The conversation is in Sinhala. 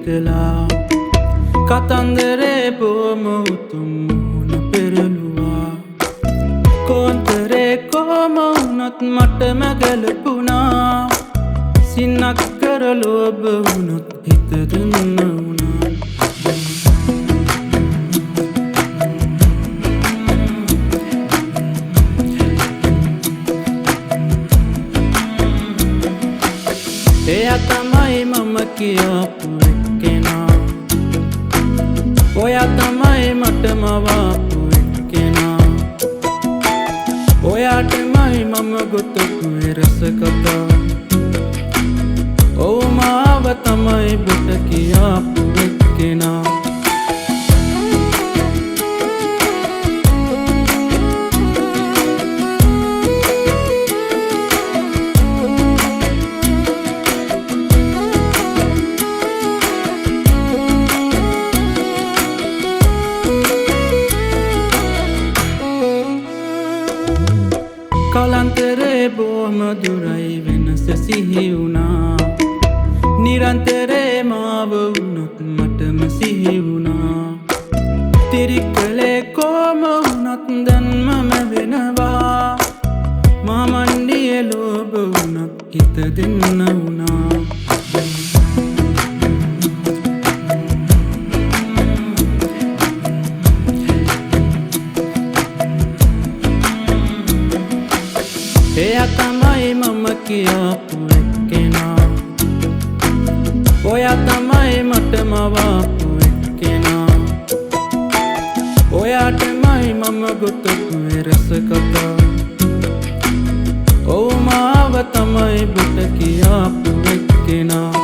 කළා කතන්දරේ බොහොම උතුම් මුහුණ පෙරළුවා කොන්තරේ කොහොම වුණත් මටම ගැලපුණා සින්නක් කර ලෝභ වුණොත් හිත දුන්න වුණා එයා තමයි මම කියාපු එක්කෙනා ඔයා තමයි මට මවාපු එක්කෙනා ඔයාටමයි මම ගොතපු රස කතා ඔව් මාව තමයි බොට කියාපු එක්කෙනා කලන්තරේ බොහොම දුරයි වෙනස සිහි වුණා නිරන්තරේ මාව වුණොත් මටම සිහි වුණා තිරිකලේ කොහොම වුණත් දැන් මම වෙනවා මා මණ්ඩියේ ලෝභ වුණත් හිත දෙන්න වුණා එයා තමයි මම කියාපු එක්කෙනා ඔයා තමයි මට මවාපු එක්කෙනා ඔයාටමයි මම ගොතපු රස කතා ඔව් මාව තමයි බොට කියාපු එක්කෙනා